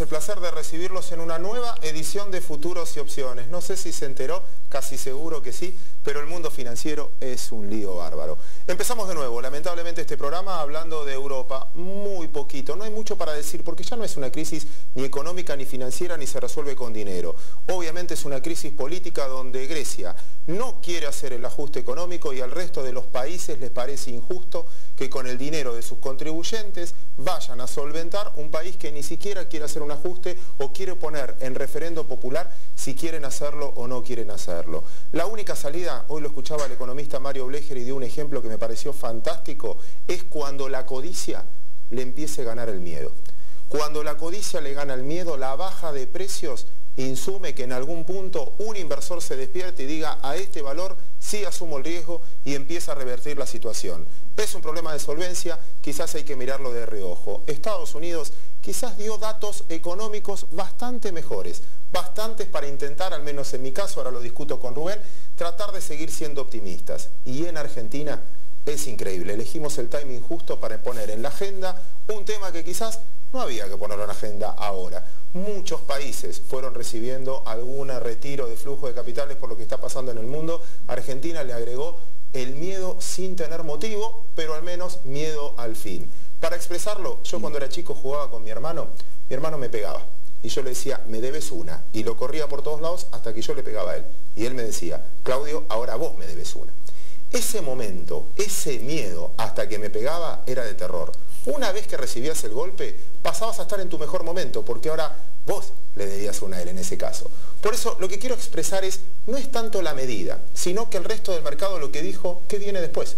el placer de recibirlos en una nueva edición de Futuros y Opciones. No sé si se enteró, casi seguro que sí, pero el mundo financiero es un lío bárbaro. Empezamos de nuevo, lamentablemente, este programa hablando de Europa. Muy poquito, no hay mucho para decir porque ya no es una crisis ni económica ni financiera ni se resuelve con dinero. Obviamente es una crisis política donde Grecia no quiere hacer el ajuste económico y al resto de los países les parece injusto que con el dinero de sus contribuyentes vayan a solventar un país que ni siquiera quiere hacer un ajuste o quiere poner en referendo popular si quieren hacerlo o no quieren hacerlo. La única salida, hoy lo escuchaba el economista Mario Blecher y dio un ejemplo que me pareció fantástico, es cuando la codicia le empiece a ganar el miedo. Cuando la codicia le gana el miedo, la baja de precios insume que en algún punto un inversor se despierte y diga a este valor sí asumo el riesgo y empieza a revertir la situación. Es un problema de solvencia, quizás hay que mirarlo de reojo. Estados Unidos quizás dio datos económicos bastante mejores, bastantes para intentar, al menos en mi caso, ahora lo discuto con Rubén, tratar de seguir siendo optimistas. Y en Argentina es increíble, elegimos el timing justo para poner en la agenda un tema que quizás no había que ponerlo en la agenda ahora. Muchos países fueron recibiendo algún retiro de flujo de capitales por lo que está pasando en el mundo. Argentina le agregó el miedo sin tener motivo, pero al menos miedo al fin. Para expresarlo, yo cuando era chico jugaba con mi hermano me pegaba. Y yo le decía, me debes una. Y lo corría por todos lados hasta que yo le pegaba a él. Y él me decía, Claudio, ahora vos me debes una. Ese momento, ese miedo hasta que me pegaba era de terror. Una vez que recibías el golpe, pasabas a estar en tu mejor momento, porque ahora vos le debías una a él en ese caso. Por eso lo que quiero expresar no es tanto la medida, sino que el resto del mercado lo que dijo, ¿qué viene después?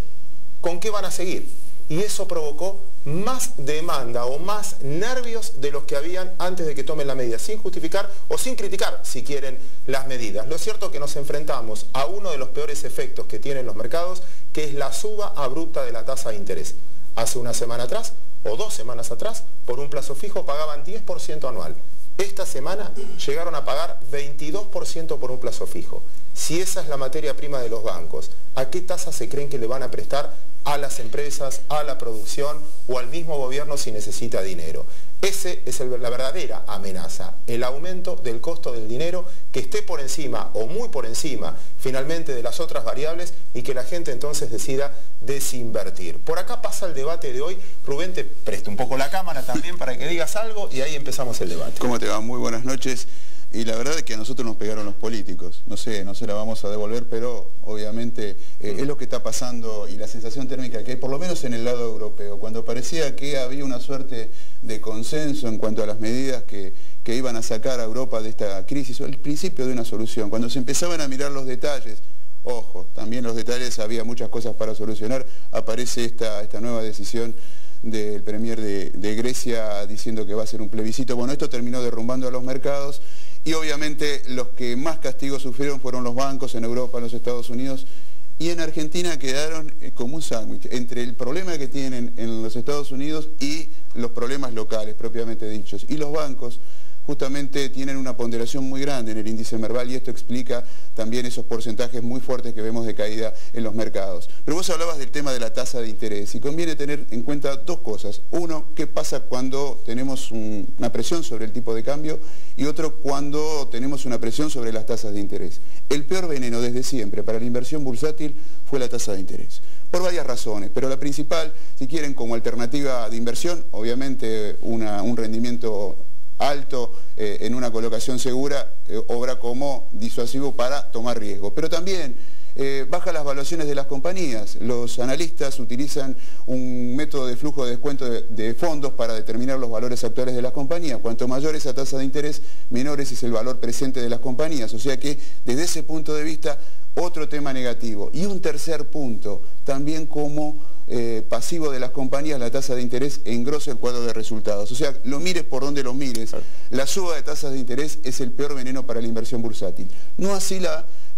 ¿Con qué van a seguir? Y eso provocó más demanda o más nervios de los que habían antes de que tomen la medida, sin justificar o sin criticar, si quieren, las medidas. Lo cierto es que nos enfrentamos a uno de los peores efectos que tienen los mercados, que es la suba abrupta de la tasa de interés. Hace una semana atrás, o 2 semanas atrás, por un plazo fijo pagaban 10% anual. Esta semana llegaron a pagar 22% por un plazo fijo. Si esa es la materia prima de los bancos, ¿a qué tasa se creen que le van a prestar a las empresas, a la producción o al mismo gobierno si necesita dinero? Esa es la verdadera amenaza, el aumento del costo del dinero que esté por encima o muy por encima finalmente de las otras variables y que la gente entonces decida desinvertir. Por acá pasa el debate de hoy. Rubén, te presto un poco la cámara también para que digas algo y ahí empezamos el debate. ¿Cómo te va? Muy buenas noches. Y la verdad es que a nosotros nos pegaron los políticos. No sé, no se la vamos a devolver, pero obviamente es lo que está pasando y la sensación térmica que hay, por lo menos en el lado europeo, cuando parecía que había una suerte de consenso en cuanto a las medidas que iban a sacar a Europa de esta crisis, o el principio de una solución. Cuando se empezaban a mirar los detalles, ojo, también los detalles, había muchas cosas para solucionar, aparece esta nueva decisión del premier de Grecia diciendo que va a ser un plebiscito. Bueno, esto terminó derrumbando a los mercados y obviamente los que más castigos sufrieron fueron los bancos en Europa, en los Estados Unidos, y en Argentina quedaron como un sándwich entre el problema que tienen en los Estados Unidos y los problemas locales propiamente dichos. Y los bancos justamente tienen una ponderación muy grande en el índice Merval y esto explica también esos porcentajes muy fuertes que vemos de caída en los mercados. Pero vos hablabas del tema de la tasa de interés y conviene tener en cuenta dos cosas. Uno, qué pasa cuando tenemos una presión sobre el tipo de cambio y otro, cuando tenemos una presión sobre las tasas de interés. El peor veneno desde siempre para la inversión bursátil fue la tasa de interés. Por varias razones, pero la principal, si quieren, como alternativa de inversión, obviamente un rendimiento alto en una colocación segura obra como disuasivo para tomar riesgo. Pero también baja las valuaciones de las compañías. Los analistas utilizan un método de flujo de descuento de fondos para determinar los valores actuales de las compañías. Cuanto mayor esa tasa de interés, menores es el valor presente de las compañías. O sea que desde ese punto de vista, otro tema negativo. Y un tercer punto, también como pasivo de las compañías, la tasa de interés engrosa el cuadro de resultados. O sea, lo mires por donde lo mires, la suba de tasas de interés es el peor veneno para la inversión bursátil. No así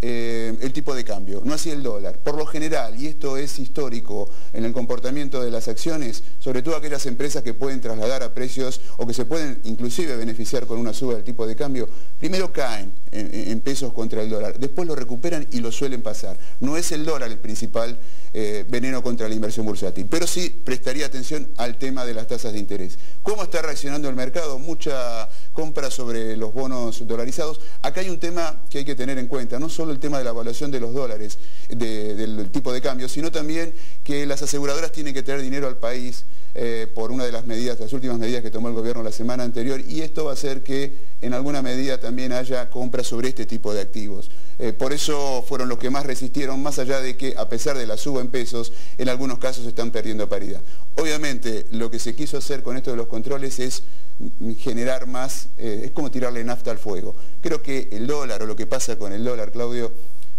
el tipo de cambio, no así el dólar. Por lo general, y esto es histórico en el comportamiento de las acciones, sobre todo aquellas empresas que pueden trasladar a precios o que se pueden inclusive beneficiar con una suba del tipo de cambio, primero caen en pesos contra el dólar, después lo recuperan y lo suelen pasar. No es el dólar el principal veneno contra la inversión bursátil, pero sí prestaría atención al tema de las tasas de interés. ¿Cómo está reaccionando el mercado? Mucha compra sobre los bonos dolarizados. Acá hay un tema que hay que tener en cuenta, no solo el tema de la evaluación de los dólares, del tipo de cambio, sino también que las aseguradoras tienen que traer dinero al país por una de las medidas, las últimas medidas que tomó el gobierno la semana anterior, y esto va a hacer que en alguna medida también haya compras sobre este tipo de activos. Por eso fueron los que más resistieron, más allá de que a pesar de la suba en pesos, en algunos casos están perdiendo paridad. Obviamente lo que se quiso hacer con esto de los controles es generar más, es como tirarle nafta al fuego. Creo que el dólar, o lo que pasa con el dólar, Claudio,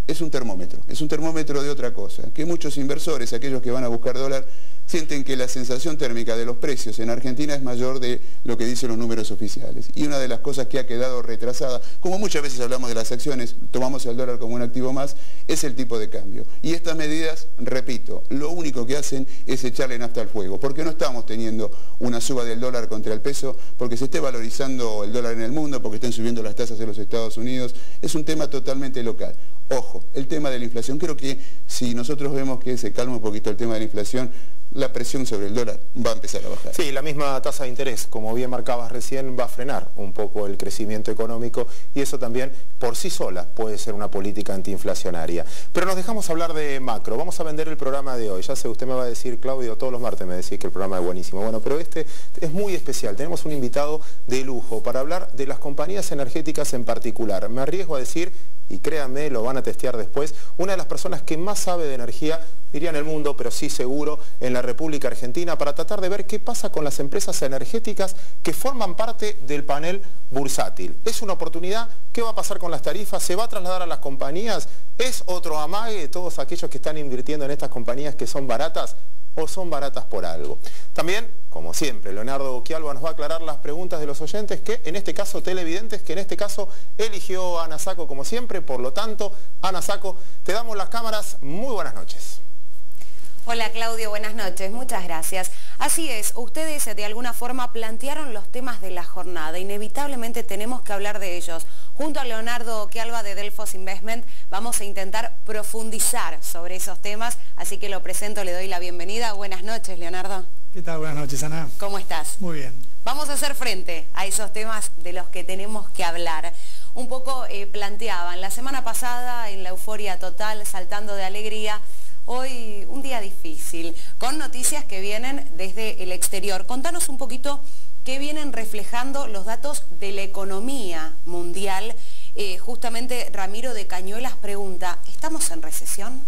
es un termómetro de otra cosa, que muchos inversores, aquellos que van a buscar dólar, sienten que la sensación térmica de los precios en Argentina es mayor de lo que dicen los números oficiales. Y una de las cosas que ha quedado retrasada, como muchas veces hablamos de las acciones, tomamos el dólar como un activo más, es el tipo de cambio. Y estas medidas, repito, lo único que hacen es echarle nafta al fuego, porque no estamos teniendo una suba del dólar contra el peso, porque se esté valorizando el dólar en el mundo, porque estén subiendo las tasas en los Estados Unidos. Es un tema totalmente local. Ojo, el tema de la inflación, creo que si nosotros vemos que se calma un poquito el tema de la inflación, la presión sobre el dólar va a empezar a bajar. Sí, la misma tasa de interés, como bien marcabas recién, va a frenar un poco el crecimiento económico y eso también por sí sola puede ser una política antiinflacionaria. Pero nos dejamos hablar de macro, vamos a vender el programa de hoy. Ya sé, usted me va a decir, Claudio, todos los martes me decís que el programa es buenísimo. Bueno, pero este es muy especial, tenemos un invitado de lujo para hablar de las compañías energéticas en particular. Me arriesgo a decir, y créanme, lo van a testear después, una de las personas que más sabe de energía, diría en el mundo, pero sí seguro, en la República Argentina, para tratar de ver qué pasa con las empresas energéticas que forman parte del panel bursátil. ¿Es una oportunidad? ¿Qué va a pasar con las tarifas? ¿Se va a trasladar a las compañías? ¿Es otro amague de todos aquellos que están invirtiendo en estas compañías que son baratas o son baratas por algo? También, como siempre, Leonardo Occhialva nos va a aclarar las preguntas de los oyentes, que en este caso televidentes, que en este caso eligió a Ana Sacco como siempre. Por lo tanto, Ana Sacco, te damos las cámaras. Muy buenas noches. Hola Claudio, buenas noches, muchas gracias. Así es, ustedes de alguna forma plantearon los temas de la jornada, inevitablemente tenemos que hablar de ellos. Junto a Leonardo Occhialva de Delfos Investment vamos a intentar profundizar sobre esos temas, así que lo presento, le doy la bienvenida. Buenas noches, Leonardo. ¿Qué tal? Buenas noches, Ana. ¿Cómo estás? Muy bien. Vamos a hacer frente a esos temas de los que tenemos que hablar. Un poco planteaban, la semana pasada en la euforia total, saltando de alegría, hoy un día difícil, con noticias que vienen desde el exterior. Contanos un poquito qué vienen reflejando los datos de la economía mundial. Justamente Ramiro de Cañuelas pregunta, ¿estamos en recesión?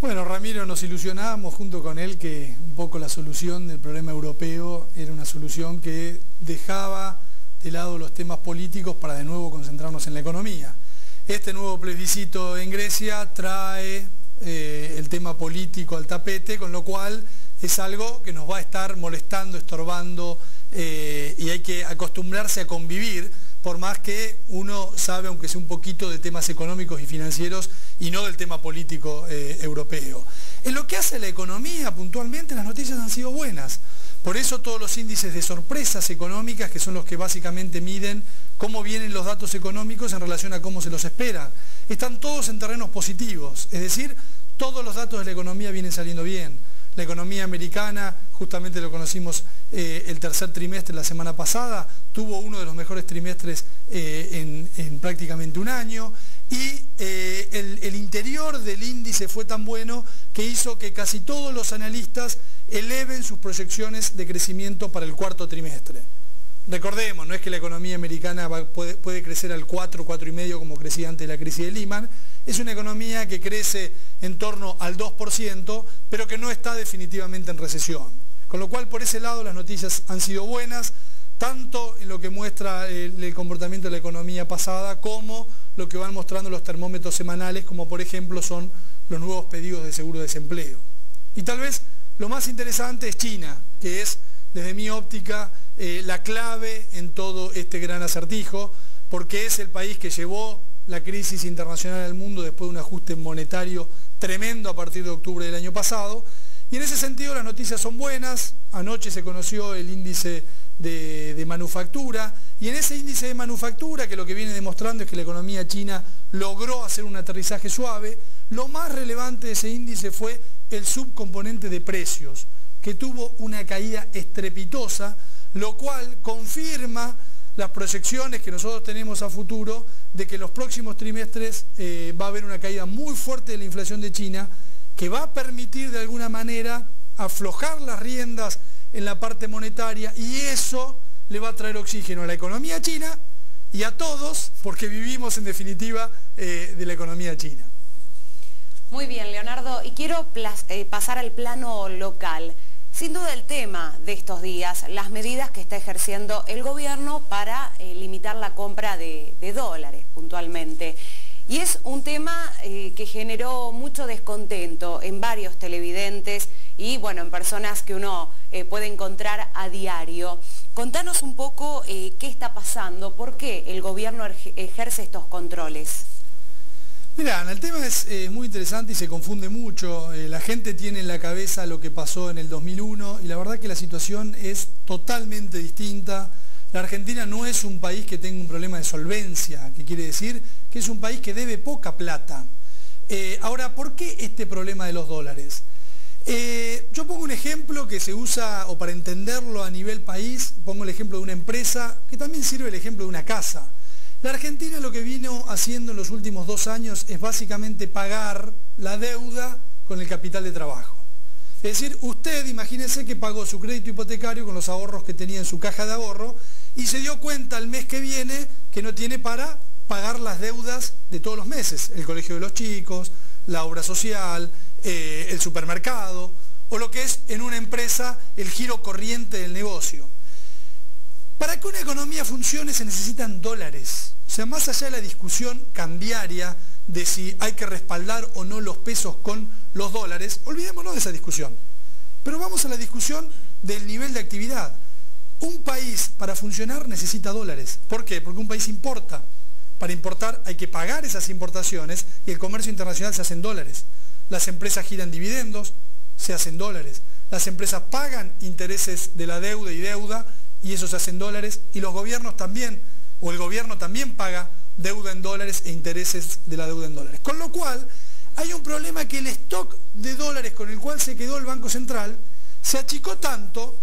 Bueno, Ramiro, nos ilusionábamos junto con él que un poco la solución del problema europeo era una solución que dejaba de lado los temas políticos para de nuevo concentrarnos en la economía. Este nuevo plebiscito en Grecia trae el tema político al tapete, con lo cual es algo que nos va a estar molestando, estorbando y hay que acostumbrarse a convivir, por más que uno sabe, aunque sea un poquito, de temas económicos y financieros y no del tema político europeo. En lo que hace a la economía, puntualmente, las noticias han sido buenas. Por eso todos los índices de sorpresas económicas, que son los que básicamente miden cómo vienen los datos económicos en relación a cómo se los espera, están todos en terrenos positivos. Es decir, todos los datos de la economía vienen saliendo bien. La economía americana, justamente lo conocimos el tercer trimestre la semana pasada, tuvo uno de los mejores trimestres en prácticamente un año, y el interior del índice fue tan bueno que hizo que casi todos los analistas eleven sus proyecciones de crecimiento para el cuarto trimestre. Recordemos, no es que la economía americana puede crecer al 4, 4,5 como crecía antes de la crisis de Lehman. Es una economía que crece en torno al 2%, pero que no está definitivamente en recesión. Con lo cual, por ese lado, las noticias han sido buenas, tanto en lo que muestra el comportamiento de la economía pasada, como lo que van mostrando los termómetros semanales, como por ejemplo son los nuevos pedidos de seguro de desempleo. Y tal vez lo más interesante es China, que es, desde mi óptica, la clave en todo este gran acertijo, porque es el país que llevó la crisis internacional al mundo después de un ajuste monetario tremendo a partir de octubre del año pasado. Y en ese sentido las noticias son buenas. Anoche se conoció el índice de manufactura, y en ese índice de manufactura, que lo que viene demostrando es que la economía china logró hacer un aterrizaje suave, lo más relevante de ese índice fue el subcomponente de precios, que tuvo una caída estrepitosa, lo cual confirma las proyecciones que nosotros tenemos a futuro de que en los próximos trimestres va a haber una caída muy fuerte de la inflación de China, que va a permitir de alguna manera aflojar las riendas en la parte monetaria, y eso le va a traer oxígeno a la economía china y a todos, porque vivimos en definitiva de la economía china. Muy bien, Leonardo, y quiero pasar al plano local. Sin duda el tema de estos días, las medidas que está ejerciendo el gobierno para limitar la compra de dólares puntualmente. Y es un tema que generó mucho descontento en varios televidentes y bueno, en personas que uno puede encontrar a diario. Contanos un poco qué está pasando, por qué el gobierno ejerce estos controles. Mirá, el tema es muy interesante y se confunde mucho. La gente tiene en la cabeza lo que pasó en el 2001 y la verdad que la situación es totalmente distinta. La Argentina no es un país que tenga un problema de solvencia, que quiere decir que es un país que debe poca plata. Ahora, ¿por qué este problema de los dólares? Yo pongo un ejemplo que se usa, o para entenderlo a nivel país, pongo el ejemplo de una empresa, que también sirve el ejemplo de una casa. La Argentina lo que vino haciendo en los últimos 2 años es básicamente pagar la deuda con el capital de trabajo. Es decir, usted imagínese que pagó su crédito hipotecario con los ahorros que tenía en su caja de ahorro y se dio cuenta el mes que viene que no tiene para pagar las deudas de todos los meses, el colegio de los chicos, la obra social, el supermercado, o lo que es en una empresa el giro corriente del negocio. Para que una economía funcione se necesitan dólares. O sea, más allá de la discusión cambiaria de si hay que respaldar o no los pesos con los dólares, olvidémonos de esa discusión. Pero vamos a la discusión del nivel de actividad. Un país para funcionar necesita dólares. ¿Por qué? Porque un país importa. Para importar hay que pagar esas importaciones y el comercio internacional se hace en dólares. Las empresas giran dividendos, se hacen dólares. Las empresas pagan intereses de la deuda y eso se hace en dólares. Y los gobiernos también, o el gobierno también paga deuda en dólares e intereses de la deuda en dólares. Con lo cual, hay un problema que el stock de dólares con el cual se quedó el Banco Central se achicó tanto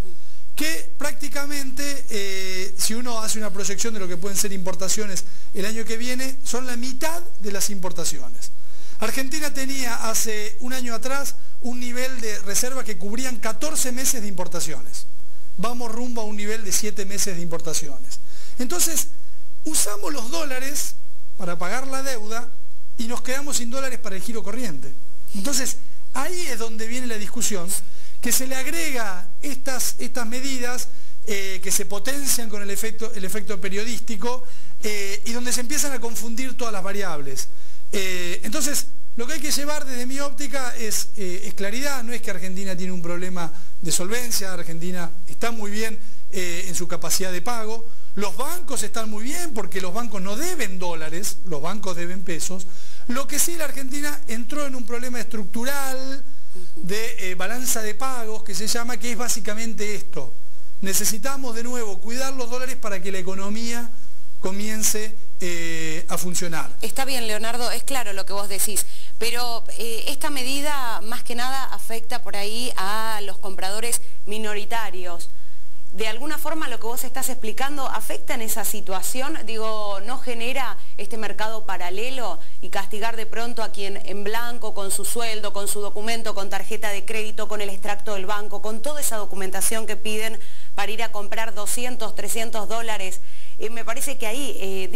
que prácticamente, si uno hace una proyección de lo que pueden ser importaciones el año que viene, son la mitad de las importaciones. Argentina tenía hace un año atrás un nivel de reserva que cubrían 14 meses de importaciones. Vamos rumbo a un nivel de 7 meses de importaciones. Entonces, usamos los dólares para pagar la deuda y nos quedamos sin dólares para el giro corriente. Entonces, ahí es donde viene la discusión, que se le agrega estas medidas que se potencian con el efecto periodístico y donde se empiezan a confundir todas las variables. Entonces, lo que hay que llevar desde mi óptica es claridad. No es que Argentina tiene un problema de solvencia, Argentina está muy bien en su capacidad de pago. Los bancos están muy bien porque los bancos no deben dólares, los bancos deben pesos. Lo que sí, la Argentina entró en un problema estructural de balanza de pagos que se llama, que es básicamente esto. Necesitamos de nuevo cuidar los dólares para que la economía comience a funcionar. Está bien, Leonardo, es claro lo que vos decís, pero esta medida más que nada afecta por ahí a los compradores minoritarios. ¿De alguna forma lo que vos estás explicando afecta en esa situación? Digo, ¿no genera este mercado paralelo y castigar de pronto a quien en blanco, con su sueldo, con su documento, con tarjeta de crédito, con el extracto del banco, con toda esa documentación que piden para ir a comprar 200, 300 dólares? Me parece que ahí,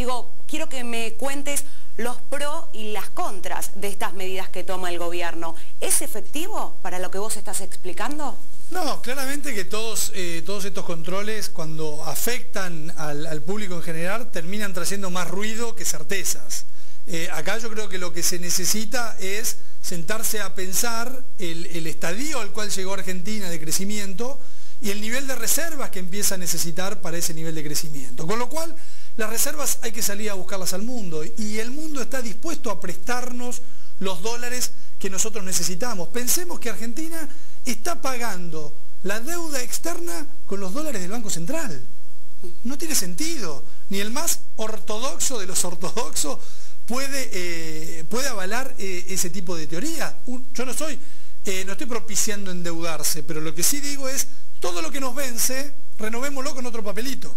quiero que me cuentes los pros y las contras de estas medidas que toma el gobierno. ¿Es efectivo para lo que vos estás explicando? No, claramente que todos estos controles, cuando afectan al público en general, terminan trayendo más ruido que certezas. Acá yo creo que lo que se necesita es sentarse a pensar el estadio al cual llegó Argentina de crecimiento y el nivel de reservas que empieza a necesitar para ese nivel de crecimiento. Con lo cual, las reservas hay que salir a buscarlas al mundo y el mundo está dispuesto a prestarnos los dólares que nosotros necesitamos. Pensemos que Argentina está pagando la deuda externa con los dólares del Banco Central. No tiene sentido. Ni el más ortodoxo de los ortodoxos puede avalar ese tipo de teoría. Yo no estoy propiciando endeudarse, pero lo que sí digo es, todo lo que nos vence, renovémoslo con otro papelito.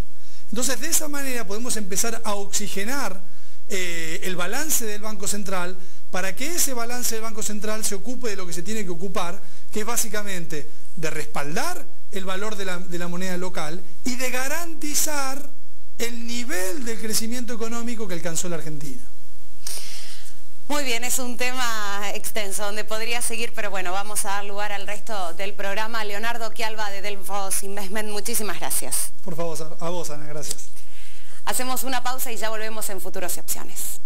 Entonces, de esa manera podemos empezar a oxigenar el balance del Banco Central para que ese balance del Banco Central se ocupe de lo que se tiene que ocupar, que es básicamente de respaldar el valor de la moneda local y de garantizar el nivel de crecimiento económico que alcanzó la Argentina. Muy bien, es un tema extenso donde podría seguir, pero bueno, vamos a dar lugar al resto del programa. Leonardo Quialba de Delfos Investment, muchísimas gracias. Por favor, a vos, Ana, gracias. Hacemos una pausa y ya volvemos en Futuros y Opciones.